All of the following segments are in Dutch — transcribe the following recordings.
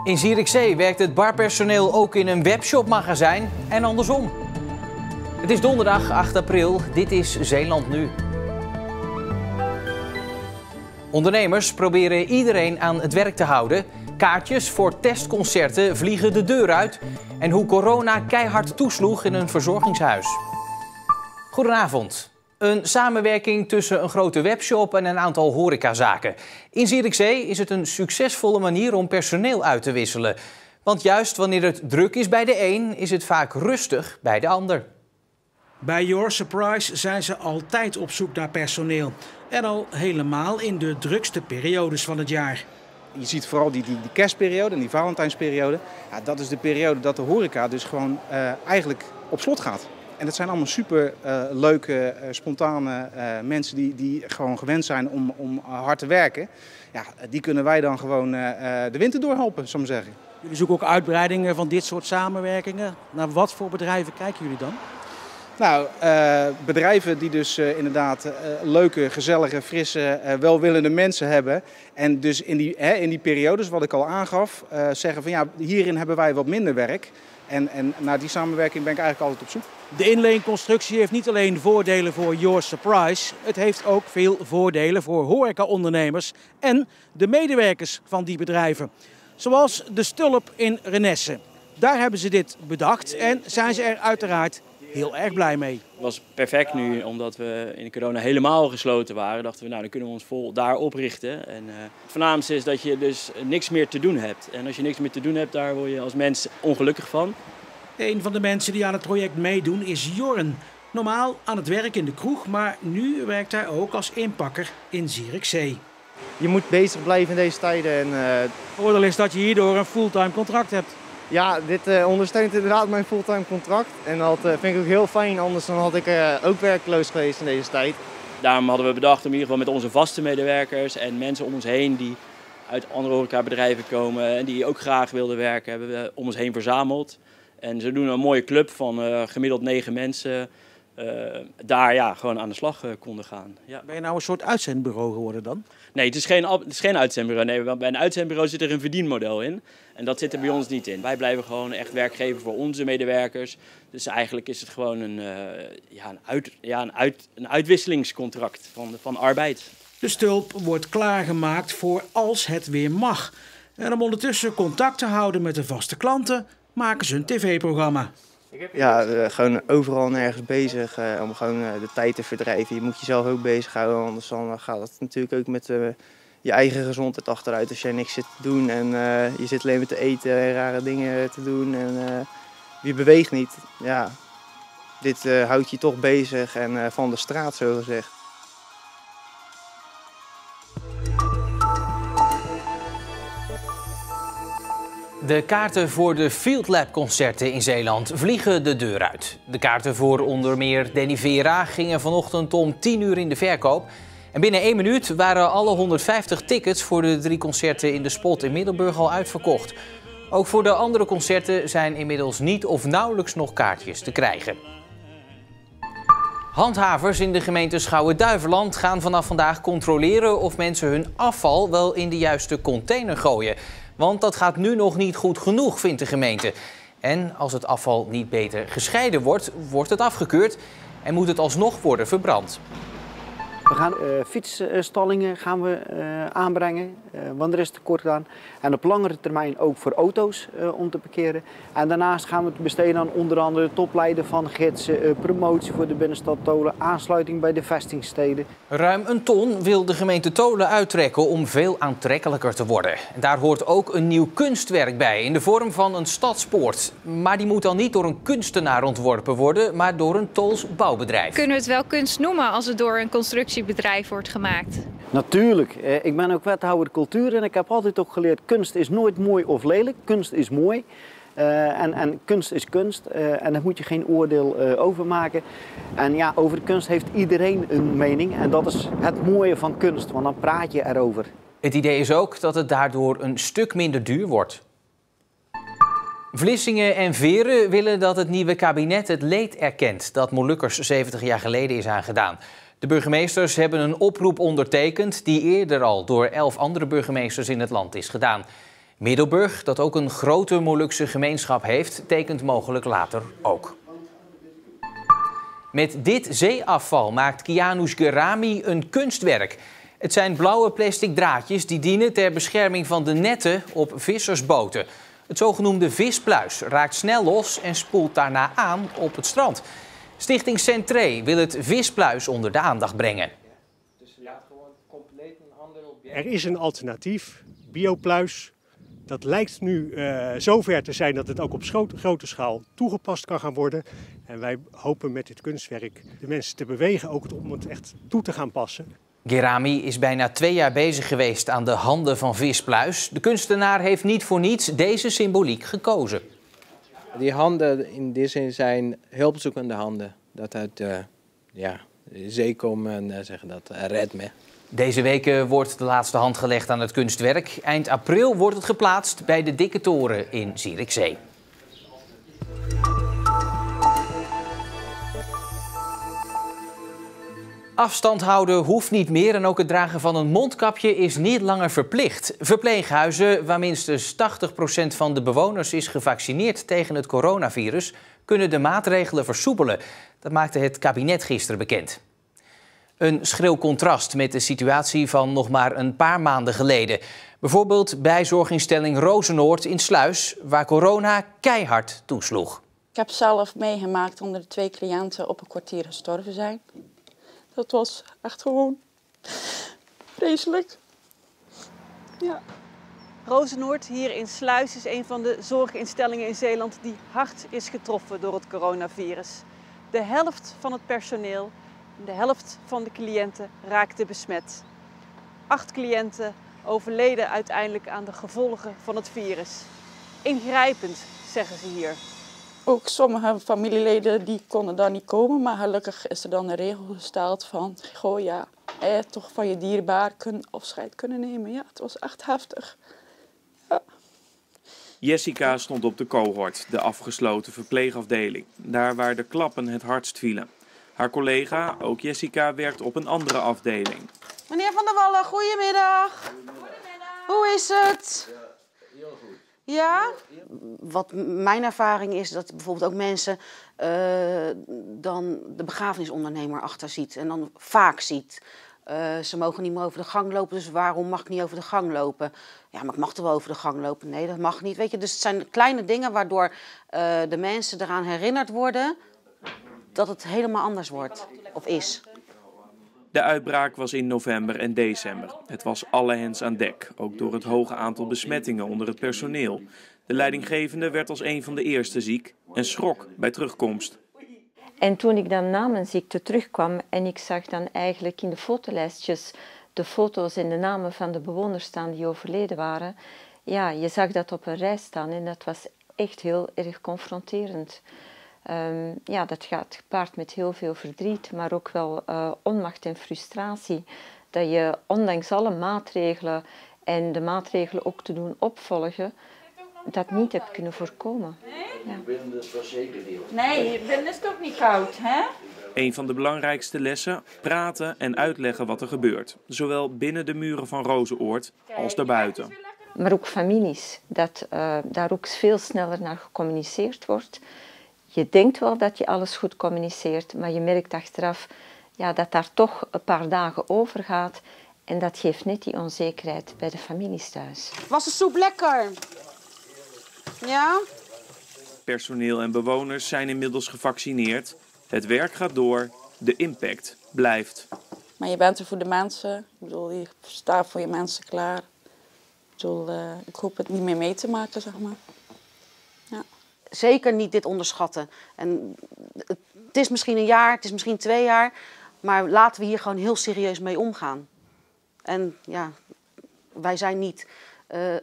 In Zierikzee werkt het barpersoneel ook in een webshopmagazijn en andersom. Het is donderdag 8 april, dit is Zeeland Nu. Ondernemers proberen iedereen aan het werk te houden. Kaartjes voor testconcerten vliegen de deur uit. En hoe corona keihard toesloeg in een verzorgingshuis. Goedenavond. Een samenwerking tussen een grote webshop en een aantal horecazaken. In Zierikzee is het een succesvolle manier om personeel uit te wisselen. Want juist wanneer het druk is bij de een, is het vaak rustig bij de ander. Bij Your Surprise zijn ze altijd op zoek naar personeel. En al helemaal in de drukste periodes van het jaar. Je ziet vooral die kerstperiode en die Valentijnsperiode. Ja, dat is de periode dat de horeca dus gewoon eigenlijk op slot gaat. En dat zijn allemaal super leuke, spontane mensen die gewoon gewend zijn om hard te werken. Ja, die kunnen wij dan gewoon de winter doorhelpen, zou ik maar zeggen. Jullie zoeken ook uitbreidingen van dit soort samenwerkingen. Naar wat voor bedrijven kijken jullie dan? Nou, bedrijven die dus inderdaad leuke, gezellige, frisse, welwillende mensen hebben. En dus in die periodes, wat ik al aangaf, zeggen van ja, hierin hebben wij wat minder werk. En naar die samenwerking ben ik eigenlijk altijd op zoek. De inleenconstructie heeft niet alleen voordelen voor Your Surprise. Het heeft ook veel voordelen voor horecaondernemers en de medewerkers van die bedrijven. Zoals de Stulp in Renesse. Daar hebben ze dit bedacht en zijn ze er uiteraard heel erg blij mee. Het was perfect nu, omdat we in de corona helemaal gesloten waren. Dachten we, nou dan kunnen we ons vol daar oprichten. En het voornaamste is dat je dus niks meer te doen hebt. En als je niks meer te doen hebt, daar word je als mens ongelukkig van. Een van de mensen die aan het project meedoen is Jorn. Normaal aan het werk in de kroeg, maar nu werkt hij ook als inpakker in Zierikzee. Je moet bezig blijven in deze tijden. En, het voordeel is dat je hierdoor een fulltime contract hebt. Ja, dit ondersteunt inderdaad mijn fulltime contract. En dat vind ik ook heel fijn, anders dan had ik ook werkloos geweest in deze tijd. Daarom hadden we bedacht om in ieder geval met onze vaste medewerkers en mensen om ons heen die uit andere horecabedrijven komen en die ook graag wilden werken, hebben we om ons heen verzameld. En ze doen een mooie club van gemiddeld 9 mensen daar gewoon aan de slag konden gaan. Ja. Ben je nou een soort uitzendbureau geworden dan? Nee, het is geen uitzendbureau. Nee, bij een uitzendbureau zit er een verdienmodel in. En dat zit er bij ons niet in. Wij blijven gewoon echt werk geven voor onze medewerkers. Dus eigenlijk is het gewoon een uitwisselingscontract van arbeid. De Stulp wordt klaargemaakt voor als het weer mag. En om ondertussen contact te houden met de vaste klanten, maken ze een tv-programma. Ja, gewoon overal nergens bezig om gewoon de tijd te verdrijven. Je moet jezelf ook bezighouden, anders dan gaat het natuurlijk ook met je eigen gezondheid achteruit. Als jij niks zit te doen en je zit alleen maar te eten en rare dingen te doen en je beweegt niet. Ja, dit houdt je toch bezig en van de straat zo gezegd. De kaarten voor de Field Lab concerten in Zeeland vliegen de deur uit. De kaarten voor onder meer Danny Vera gingen vanochtend om 10 uur in de verkoop. En binnen 1 minuut waren alle 150 tickets voor de 3 concerten in de Spot in Middelburg al uitverkocht. Ook voor de andere concerten zijn inmiddels niet of nauwelijks nog kaartjes te krijgen. Handhavers in de gemeente Schouwen-Duiveland gaan vanaf vandaag controleren of mensen hun afval wel in de juiste container gooien. Want dat gaat nu nog niet goed genoeg, vindt de gemeente. En als het afval niet beter gescheiden wordt, wordt het afgekeurd en moet het alsnog worden verbrand. We gaan fietsstallingen aanbrengen, want er is tekort aan. En op langere termijn ook voor auto's om te parkeren. En daarnaast gaan we het besteden aan onder andere het opleiden van gidsen, promotie voor de binnenstad Tholen, aansluiting bij de vestingsteden. Ruim 1 ton wil de gemeente Tholen uittrekken om veel aantrekkelijker te worden. En daar hoort ook een nieuw kunstwerk bij in de vorm van een stadspoort. Maar die moet dan niet door een kunstenaar ontworpen worden, maar door een Tools bouwbedrijf. Kunnen we het wel kunst noemen als het door een constructiebedrijf wordt gemaakt? Natuurlijk. Ik ben ook wethouder cultuur en ik heb altijd ook geleerd, kunst is nooit mooi of lelijk. Kunst is mooi en kunst is kunst en daar moet je geen oordeel over maken. En ja, over kunst heeft iedereen een mening en dat is het mooie van kunst, want dan praat je erover. Het idee is ook dat het daardoor een stuk minder duur wordt. Vlissingen en Veren willen dat het nieuwe kabinet het leed erkent dat Molukkers 70 jaar geleden is aangedaan. De burgemeesters hebben een oproep ondertekend die eerder al door 11 andere burgemeesters in het land is gedaan. Middelburg, dat ook een grote Molukse gemeenschap heeft, tekent mogelijk later ook. Met dit zeeafval maakt Kianoush Gerami een kunstwerk. Het zijn blauwe plastic draadjes die dienen ter bescherming van de netten op vissersboten. Het zogenoemde vispluis raakt snel los en spoelt daarna aan op het strand. Stichting Centré wil het vispluis onder de aandacht brengen. Er is een alternatief, biopluis. Dat lijkt nu zover te zijn dat het ook op grote schaal toegepast kan gaan worden. En wij hopen met dit kunstwerk de mensen te bewegen ook om het echt toe te gaan passen. Gerami is bijna 2 jaar bezig geweest aan de handen van vispluis. De kunstenaar heeft niet voor niets deze symboliek gekozen. Die handen in die zin zijn hulpzoekende handen. Dat uit de zee komen en zeggen dat red me. Deze weken wordt de laatste hand gelegd aan het kunstwerk. Eind april wordt het geplaatst bij de Dikke Toren in Zierikzee. Afstand houden hoeft niet meer en ook het dragen van een mondkapje is niet langer verplicht. Verpleeghuizen, waar minstens 80% van de bewoners is gevaccineerd tegen het coronavirus, kunnen de maatregelen versoepelen. Dat maakte het kabinet gisteren bekend. Een schril contrast met de situatie van nog maar een paar maanden geleden. Bijvoorbeeld bij zorginstelling Rozenoord in Sluis, waar corona keihard toesloeg. Ik heb zelf meegemaakt dat er 2 cliënten op een kwartier gestorven zijn. Dat was echt gewoon vreselijk. Ja. Rozenoord hier in Sluis is een van de zorginstellingen in Zeeland die hard is getroffen door het coronavirus. De helft van het personeel en de helft van de cliënten raakte besmet. 8 cliënten overleden uiteindelijk aan de gevolgen van het virus. Ingrijpend, zeggen ze hier. Ook sommige familieleden die konden daar niet komen, maar gelukkig is er dan een regel gesteld van, goh ja, toch van je dierbaar afscheid kunnen nemen. Ja, het was echt heftig. Ja. Jessica stond op de cohort, de afgesloten verpleegafdeling, daar waar de klappen het hardst vielen. Haar collega, ook Jessica, werkt op een andere afdeling. Meneer Van der Wallen, goedemiddag. Goedemiddag. Hoe is het? Heel goed. Ja? Wat mijn ervaring is, dat bijvoorbeeld ook mensen dan de begrafenisondernemer achter ziet. En dan vaak ziet. Ze mogen niet meer over de gang lopen, dus waarom mag ik niet over de gang lopen? Ja, maar ik mag toch wel over de gang lopen? Nee, dat mag niet. Weet je? Dus het zijn kleine dingen waardoor de mensen eraan herinnerd worden dat het helemaal anders wordt, of is. De uitbraak was in november en december. Het was alle hens aan dek, ook door het hoge aantal besmettingen onder het personeel. De leidinggevende werd als een van de eerste ziek en schrok bij terugkomst. En toen ik dan na mijn ziekte terugkwam en ik zag dan eigenlijk in de fotolijstjes de foto's en de namen van de bewoners staan die overleden waren. Ja, je zag dat op een rij staan en dat was echt heel erg confronterend. Ja, dat gaat gepaard met heel veel verdriet, maar ook wel onmacht en frustratie. Dat je ondanks alle maatregelen en de maatregelen ook te doen opvolgen, dat niet hebt kunnen voorkomen. Ja. Binnen het was zeker niet. Nee, binnen is het ook niet koud, hè? Een van de belangrijkste lessen, praten en uitleggen wat er gebeurt. Zowel binnen de muren van Rozenoord als daarbuiten. Maar ook families, dat daar ook veel sneller naar gecommuniceerd wordt. Je denkt wel dat je alles goed communiceert, maar je merkt achteraf ja, dat daar toch een paar dagen over gaat. En dat geeft net die onzekerheid bij de families thuis. Was de soep lekker? Ja? Personeel en bewoners zijn inmiddels gevaccineerd. Het werk gaat door, de impact blijft. Maar je bent er voor de mensen. Ik bedoel, je staat voor je mensen klaar. Ik bedoel, ik hoop het niet meer mee te maken, zeg maar. Ja. Zeker niet dit onderschatten. En het is misschien een jaar, het is misschien 2 jaar, maar laten we hier gewoon heel serieus mee omgaan. En ja, wij zijn niet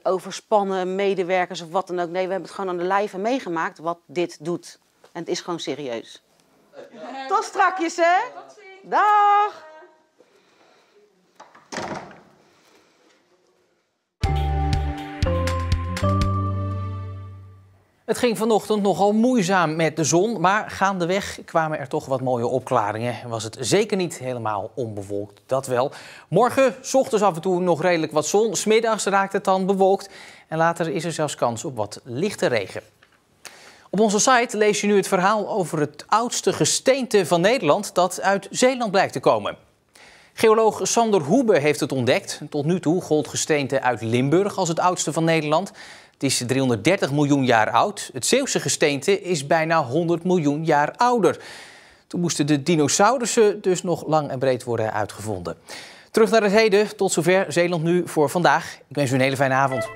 overspannen medewerkers of wat dan ook. Nee, we hebben het gewoon aan de lijve meegemaakt wat dit doet. En het is gewoon serieus. Tot strakjes, hè? Dag! Het ging vanochtend nogal moeizaam met de zon, maar gaandeweg kwamen er toch wat mooie opklaringen. En was het zeker niet helemaal onbewolkt, dat wel. Morgen, 's ochtends af en toe nog redelijk wat zon, 's middags raakt het dan bewolkt. En later is er zelfs kans op wat lichte regen. Op onze site lees je nu het verhaal over het oudste gesteente van Nederland dat uit Zeeland blijkt te komen. Geoloog Sander Hoebe heeft het ontdekt. Tot nu toe gold gesteente uit Limburg als het oudste van Nederland. Het is 330 miljoen jaar oud. Het Zeeuwse gesteente is bijna 100 miljoen jaar ouder. Toen moesten de dinosaurussen dus nog lang en breed worden uitgevonden. Terug naar het heden. Tot zover Zeeland nu voor vandaag. Ik wens u een hele fijne avond.